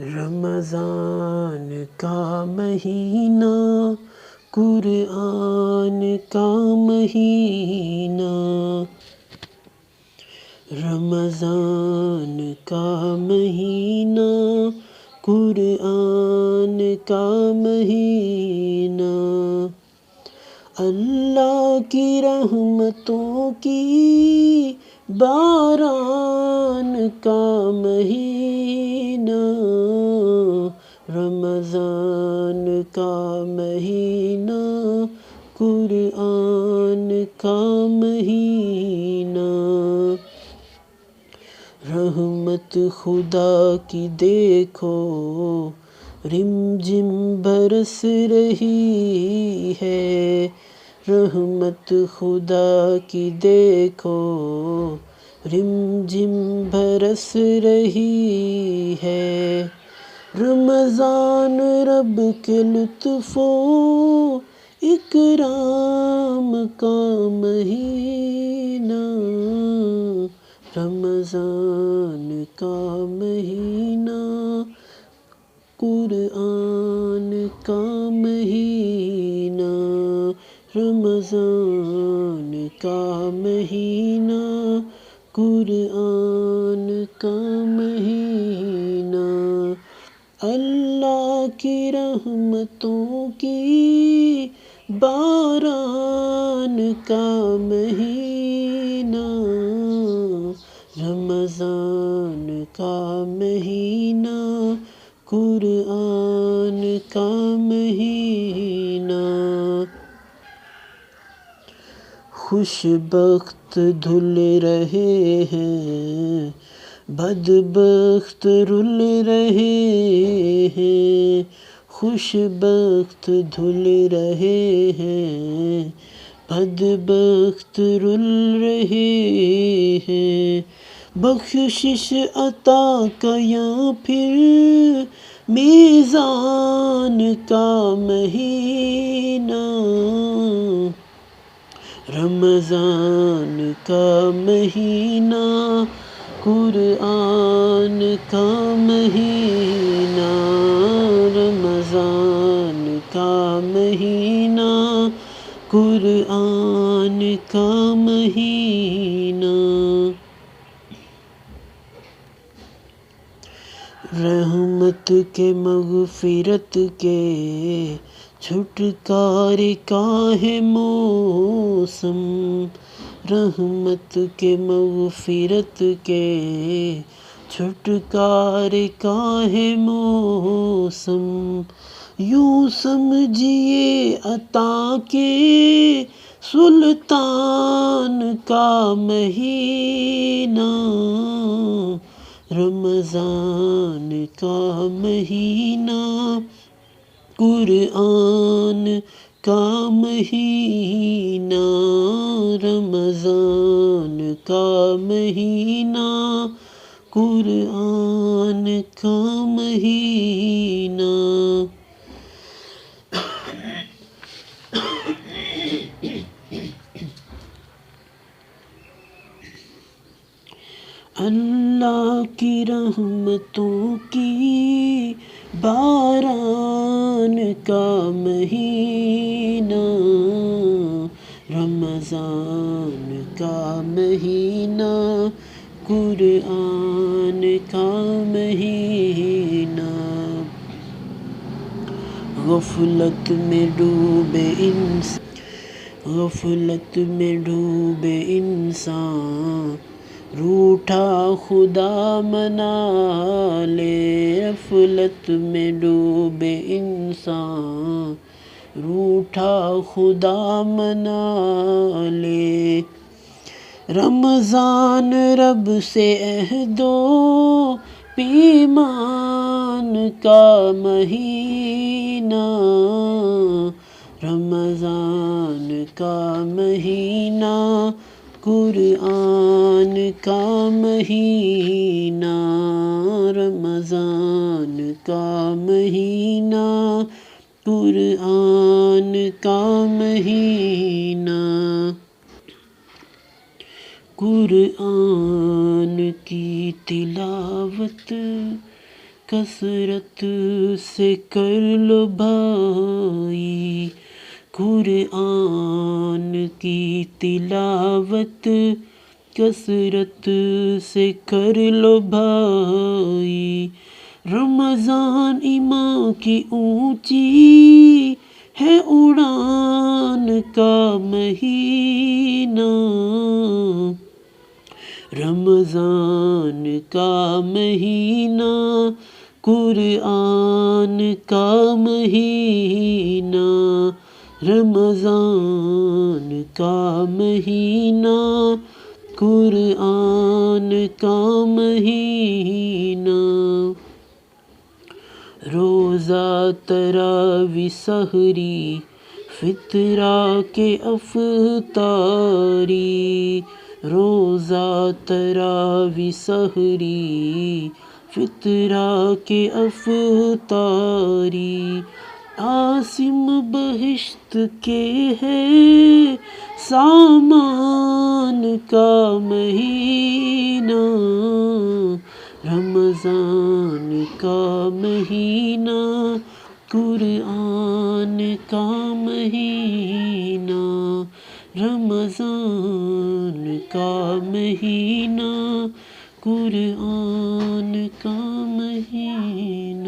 رمضان کا مہینہ، قرآن کا مہینہ، رمضان کا مہینہ، قرآن کا مہینہ، اللہ کی رحمتوں کی باران کا مہینہ، رمضان کا مہینہ، قرآن کا مہینہ، رحمت خدا کی دیکھو رم جم برس رہی ہے، رحمت خدا کی دیکھو رم جم برس رہی ہے، رمضان رب کے لطف و اکرام کا مہینہ، رمضان کا مہینہ، قرآن کا مہینہ، رمضان کا مہینہ، قرآن کا مہینہ، اللہ کی رحمتوں کی باران کا مہینہ، رمضان کا مہینہ، قرآن کا مہینہ، خوش بخت دھل رہے ہیں، بدبخت رل رہے ہیں، خوش بخت دھل رہے ہیں، بدبخت رل رہے ہیں، بخشش عطا کا یا پھر میزان کا مہینہ، رمضان کا مہینہ، قرآن کا مہینہ، رمضان کا مہینہ، قرآن کا مہینہ، رحمت کے مغفرت کے چھٹکارے کا ہے موسم، رحمت کے مغفرت کے چھٹکارے کا ہے موسم، یوں سمجھیے عطا کے سلطان کا مہینہ، رمضان کا مہینہ، قرآن کا مہینہ، رمضان کا مہینہ، قرآن کا مہینہ، اللہ کی رحمتوں کی باران کا مہینہ، رمضان کا مہینہ، قرآن کا مہینہ، غفلت میں ڈوبے غفلت میں ڈوبے انسان، روٹھا خدا منا لے، غفلت میں ڈوبے انسان، روٹھا خدا منا لے، رمضان رب سے عہد و پیمان کا مہینہ، رمضان کا مہینہ، قرآن کا مہینہ، رمضان کا مہینہ، قرآن کا مہینہ، قرآن کی تلاوت کثرت سے کر لو بھائی قرآن کی تلاوت، کثرت سے کر لو بھائی۔ رمضان ایمان کی اونچی ہے اڑان کا مہینہ، رمضان کا مہینہ قرآن کا مہینہ، رمضان کا مہینہ قرآن کا مہینہ۔ روزہ تراویح سحری فطرہ کے افطاری، روزہ تراویح سحری فطرہ کے افطاری، عاصم بہشت کے ہے سامان کا مہینہ، رمضان کا مہینہ قرآن کا مہینہ، رمضان کا مہینہ قرآن کا مہینہ۔